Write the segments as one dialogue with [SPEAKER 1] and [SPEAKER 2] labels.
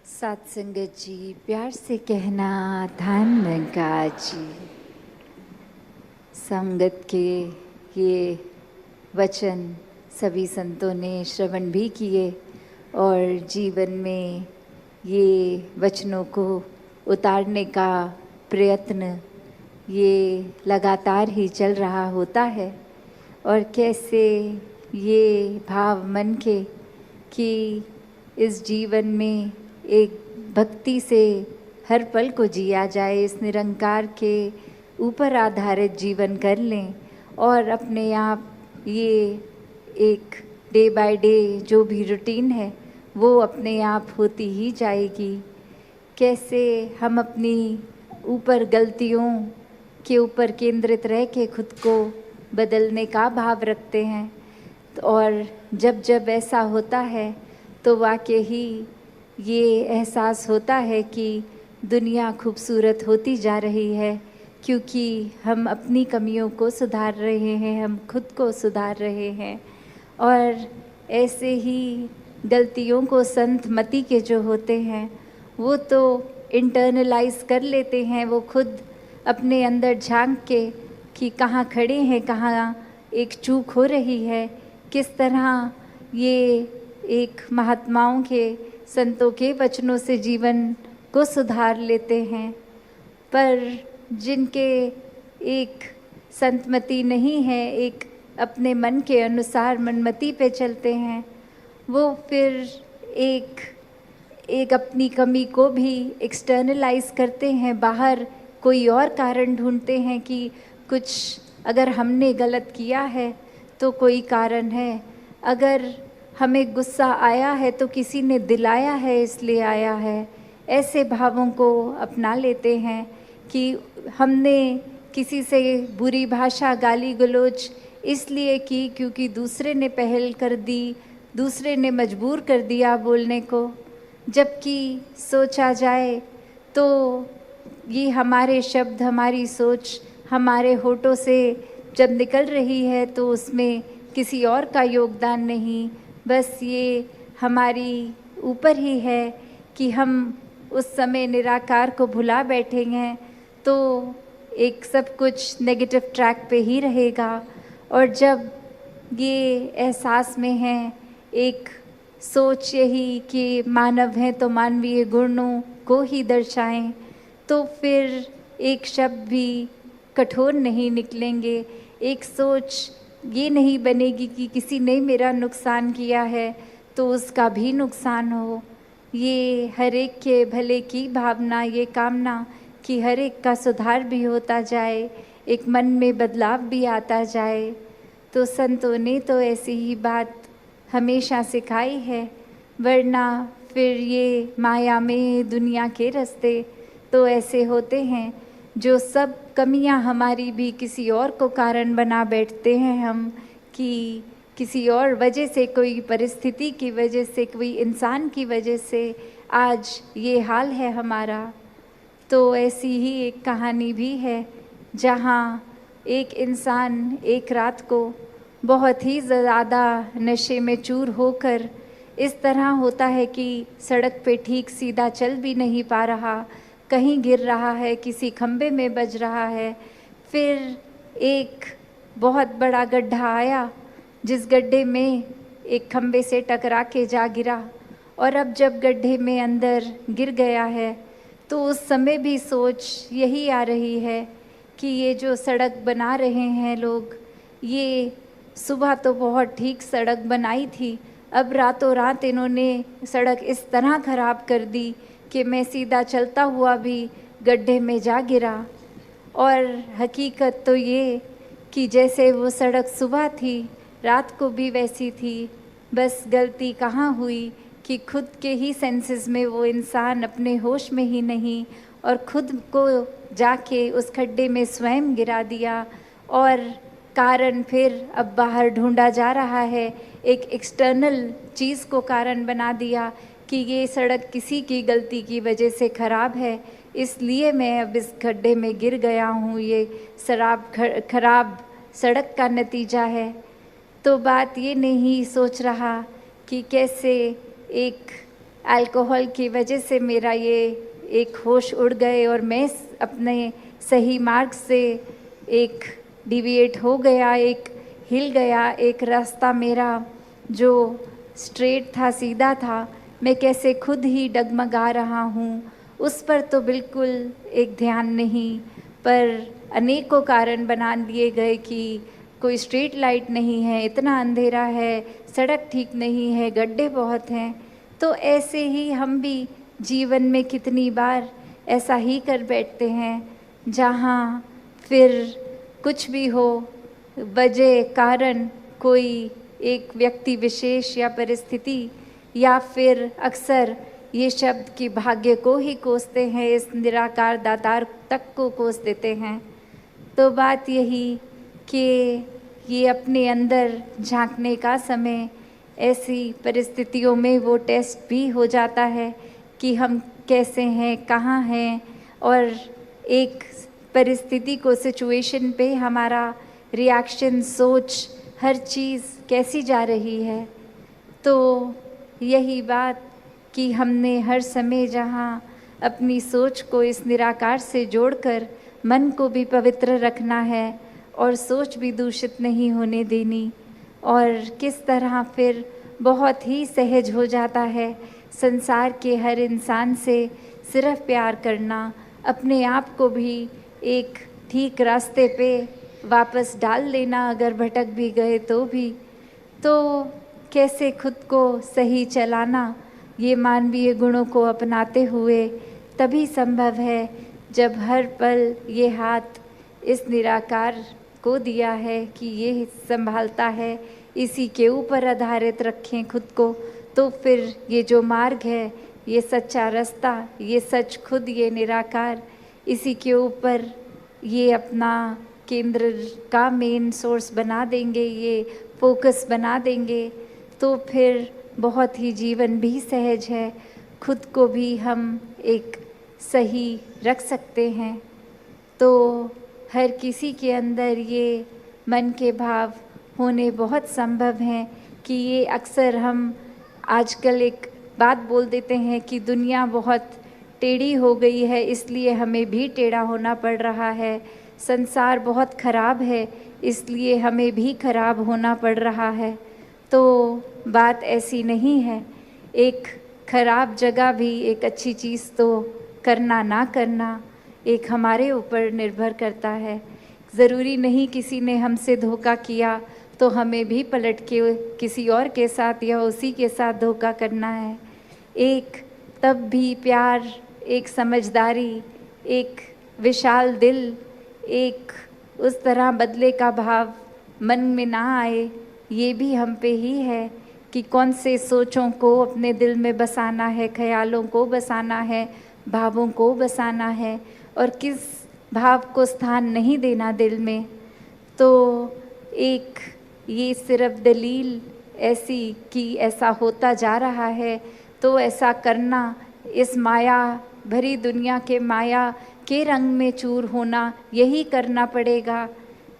[SPEAKER 1] सात संगत जी, प्यार से कहना ध्यान लगा जी। संगत के ये वचन सभी संतों ने श्रवण भी किए और जीवन में ये वचनों को उतारने का प्रयत्न ये लगातार ही चल रहा होता है। और कैसे ये भाव मन के कि इस जीवन में एक भक्ति से हर पल को जिया जाए, इस निरंकार के ऊपर आधारित जीवन कर लें और अपने आप ये एक डे बाय डे जो भी रूटीन है वो अपने आप होती ही जाएगी। कैसे हम अपनी ऊपर गलतियों के ऊपर केंद्रित रह के खुद को बदलने का भाव रखते हैं और जब जब ऐसा होता है तो वाकई ही ये एहसास होता है कि दुनिया खूबसूरत होती जा रही है, क्योंकि हम अपनी कमियों को सुधार रहे हैं, हम खुद को सुधार रहे हैं। और ऐसे ही गलतियों को संत मति के जो होते हैं वो तो इंटरनलाइज कर लेते हैं, वो खुद अपने अंदर झांक के कि कहाँ खड़े हैं, कहाँ एक चूक हो रही है, किस तरह ये एक महात्माओं के संतों के वचनों से जीवन को सुधार लेते हैं। पर जिनके एक संतमति नहीं है, एक अपने मन के अनुसार मनमति पे चलते हैं, वो फिर एक अपनी कमी को भी एक्सटर्नलाइज करते हैं, बाहर कोई और कारण ढूंढते हैं कि कुछ अगर हमने गलत किया है तो कोई कारण है, अगर हमें गुस्सा आया है तो किसी ने दिलाया है इसलिए आया है। ऐसे भावों को अपना लेते हैं कि हमने किसी से बुरी भाषा गाली गलौज इसलिए की क्योंकि दूसरे ने पहल कर दी, दूसरे ने मजबूर कर दिया बोलने को। जबकि सोचा जाए तो ये हमारे शब्द, हमारी सोच हमारे होठों से जब निकल रही है तो उसमें किसी और का योगदान नहीं, बस ये हमारी ऊपर ही है कि हम उस समय निराकार को भुला बैठेंगे तो एक सब कुछ नेगेटिव ट्रैक पे ही रहेगा। और जब ये एहसास में है, एक सोच यही कि मानव हैं तो मानवीय गुणों को ही दर्शाएं, तो फिर एक शब्द भी कठोर नहीं निकलेंगे, एक सोच ये नहीं बनेगी कि किसी ने मेरा नुकसान किया है तो उसका भी नुकसान हो। ये हर एक के भले की भावना, ये कामना कि हर एक का सुधार भी होता जाए, एक मन में बदलाव भी आता जाए। तो संतों ने तो ऐसी ही बात हमेशा सिखाई है, वरना फिर ये माया में दुनिया के रास्ते तो ऐसे होते हैं जो सब कमियां हमारी भी किसी और को कारण बना बैठते हैं हम, कि किसी और वजह से, कोई परिस्थिति की वजह से, कोई इंसान की वजह से आज ये हाल है हमारा। तो ऐसी ही एक कहानी भी है जहाँ एक इंसान एक रात को बहुत ही ज़्यादा नशे में चूर होकर इस तरह होता है कि सड़क पे ठीक सीधा चल भी नहीं पा रहा, कहीं गिर रहा है, किसी खम्बे में बज रहा है। फिर एक बहुत बड़ा गड्ढा आया जिस गड्ढे में एक खम्बे से टकरा के जा गिरा, और अब जब गड्ढे में अंदर गिर गया है तो उस समय भी सोच यही आ रही है कि ये जो सड़क बना रहे हैं लोग, ये सुबह तो बहुत ठीक सड़क बनाई थी, अब रातों रात इन्होंने सड़क इस तरह ख़राब कर दी कि मैं सीधा चलता हुआ भी गड्ढे में जा गिरा। और हकीकत तो ये कि जैसे वो सड़क सुबह थी रात को भी वैसी थी, बस गलती कहाँ हुई कि खुद के ही सेंसेस में वो इंसान अपने होश में ही नहीं और खुद को जाके उस खड्डे में स्वयं गिरा दिया। और कारण फिर अब बाहर ढूंढा जा रहा है, एक एक्सटर्नल चीज़ को कारण बना दिया कि ये सड़क किसी की गलती की वजह से ख़राब है, इसलिए मैं अब इस खड्डे में गिर गया हूँ, ये खराब सड़क का नतीजा है। तो बात ये नहीं सोच रहा कि कैसे एक अल्कोहल की वजह से मेरा ये एक होश उड़ गए और मैं अपने सही मार्ग से एक डिविएट हो गया, एक हिल गया। एक रास्ता मेरा जो स्ट्रेट था, सीधा था, मैं कैसे खुद ही डगमगा रहा हूँ, उस पर तो बिल्कुल एक ध्यान नहीं, पर अनेकों कारण बना लिए गए कि कोई स्ट्रीट लाइट नहीं है, इतना अंधेरा है, सड़क ठीक नहीं है, गड्ढे बहुत हैं। तो ऐसे ही हम भी जीवन में कितनी बार ऐसा ही कर बैठते हैं, जहाँ फिर कुछ भी हो, वजह कारण कोई एक व्यक्ति विशेष या परिस्थिति, या फिर अक्सर ये शब्द कि भाग्य को ही कोसते हैं, इस निराकार दातार तक को कोस देते हैं। तो बात यही कि ये अपने अंदर झांकने का समय, ऐसी परिस्थितियों में वो टेस्ट भी हो जाता है कि हम कैसे हैं, कहाँ हैं, और एक परिस्थिति को, सिचुएशन पे हमारा रिएक्शन, सोच, हर चीज़ कैसी जा रही है। तो यही बात कि हमने हर समय जहाँ अपनी सोच को इस निराकार से जोड़कर मन को भी पवित्र रखना है और सोच भी दूषित नहीं होने देनी, और किस तरह फिर बहुत ही सहज हो जाता है संसार के हर इंसान से सिर्फ प्यार करना, अपने आप को भी एक ठीक रास्ते पे वापस डाल लेना, अगर भटक भी गए तो भी। तो कैसे खुद को सही चलाना, ये मानवीय गुणों को अपनाते हुए तभी संभव है जब हर पल ये हाथ इस निराकार को दिया है कि ये संभालता है, इसी के ऊपर आधारित रखें खुद को। तो फिर ये जो मार्ग है, ये सच्चा रास्ता, ये सच खुद, ये निराकार, इसी के ऊपर ये अपना केंद्र का मेन सोर्स बना देंगे, ये फोकस बना देंगे, तो फिर बहुत ही जीवन भी सहज है, खुद को भी हम एक सही रख सकते हैं। तो हर किसी के अंदर ये मन के भाव होने बहुत संभव हैं कि ये अक्सर हम आजकल एक बात बोल देते हैं कि दुनिया बहुत टेढ़ी हो गई है, इसलिए हमें भी टेढ़ा होना पड़ रहा है, संसार बहुत खराब है, इसलिए हमें भी खराब होना पड़ रहा है। तो बात ऐसी नहीं है, एक खराब जगह भी एक अच्छी चीज़ तो करना ना करना एक हमारे ऊपर निर्भर करता है। ज़रूरी नहीं किसी ने हमसे धोखा किया तो हमें भी पलट के किसी और के साथ या उसी के साथ धोखा करना है। एक तब भी प्यार, एक समझदारी, एक विशाल दिल, एक उस तरह बदले का भाव मन में ना आए, ये भी हम पे ही है कि कौन से सोचों को अपने दिल में बसाना है, ख्यालों को बसाना है, भावों को बसाना है, और किस भाव को स्थान नहीं देना दिल में। तो एक ये सिर्फ दलील ऐसी कि ऐसा होता जा रहा है तो ऐसा करना, इस माया भरी दुनिया के माया के रंग में चूर होना, यही करना पड़ेगा,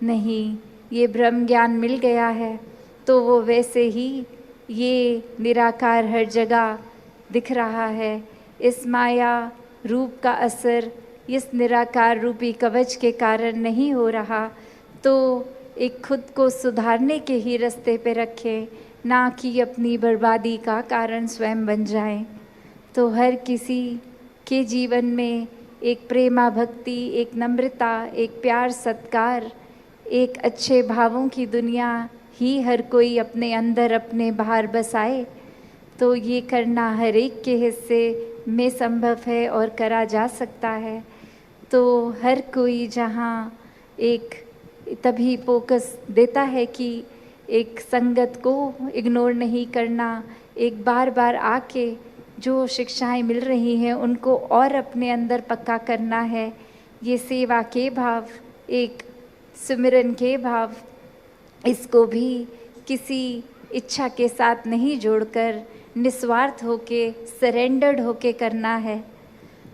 [SPEAKER 1] नहीं, ये ब्रह्म ज्ञान मिल गया है तो वो वैसे ही ये निराकार हर जगह दिख रहा है। इस माया रूप का असर इस निराकार रूपी कवच के कारण नहीं हो रहा, तो एक खुद को सुधारने के ही रास्ते पे रखें, ना कि अपनी बर्बादी का कारण स्वयं बन जाएं। तो हर किसी के जीवन में एक प्रेमा भक्ति, एक नम्रता, एक प्यार सत्कार, एक अच्छे भावों की दुनिया ही हर कोई अपने अंदर अपने बाहर बसाए, तो ये करना हर एक के हिस्से में संभव है और करा जा सकता है। तो हर कोई जहाँ एक तभी फोकस देता है कि एक संगत को इग्नोर नहीं करना, एक बार बार आके जो शिक्षाएं मिल रही हैं उनको और अपने अंदर पक्का करना है। ये सेवा के भाव, एक सिमरन के भाव, इसको भी किसी इच्छा के साथ नहीं जोड़कर निस्वार्थ होके, सरेंडर्ड होके करना है।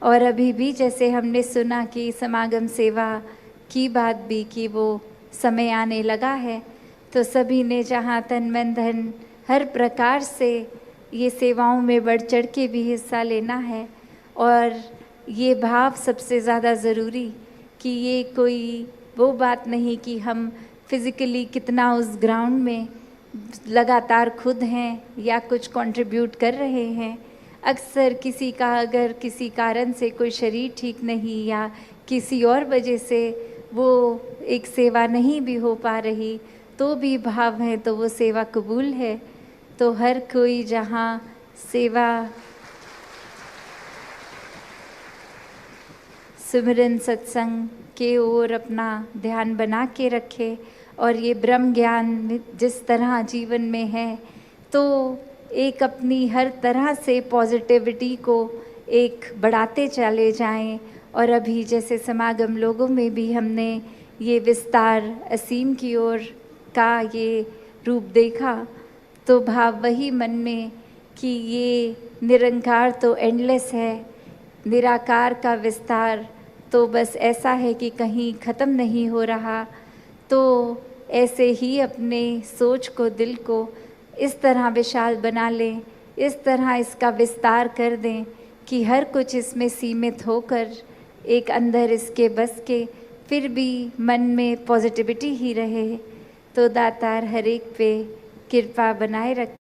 [SPEAKER 1] और अभी भी जैसे हमने सुना कि समागम सेवा की बात भी कि वो समय आने लगा है, तो सभी ने जहाँ तन मन धन हर प्रकार से ये सेवाओं में बढ़ चढ़ के भी हिस्सा लेना है। और ये भाव सबसे ज़्यादा ज़रूरी कि ये कोई वो बात नहीं कि हम फिज़िकली कितना उस ग्राउंड में लगातार खुद हैं या कुछ कंट्रीब्यूट कर रहे हैं। अक्सर किसी का अगर किसी कारण से कोई शरीर ठीक नहीं या किसी और वजह से वो एक सेवा नहीं भी हो पा रही तो भी भाव है तो वो सेवा कबूल है। तो हर कोई जहाँ सेवा सिमरन सत्संग के ओर अपना ध्यान बना के रखे और ये ब्रह्म ज्ञान जिस तरह जीवन में है तो एक अपनी हर तरह से पॉजिटिविटी को एक बढ़ाते चले जाएं। और अभी जैसे समागम लोगों में भी हमने ये विस्तार असीम की ओर का ये रूप देखा तो भाव वही मन में कि ये निरंकार तो एंडलेस है, निराकार का विस्तार तो बस ऐसा है कि कहीं ख़त्म नहीं हो रहा। तो ऐसे ही अपने सोच को, दिल को इस तरह विशाल बना लें, इस तरह इसका विस्तार कर दें कि हर कुछ इसमें सीमित होकर एक अंदर इसके बस के फिर भी मन में पॉजिटिविटी ही रहे। तो दातार हर एक पे कृपा बनाए रखे।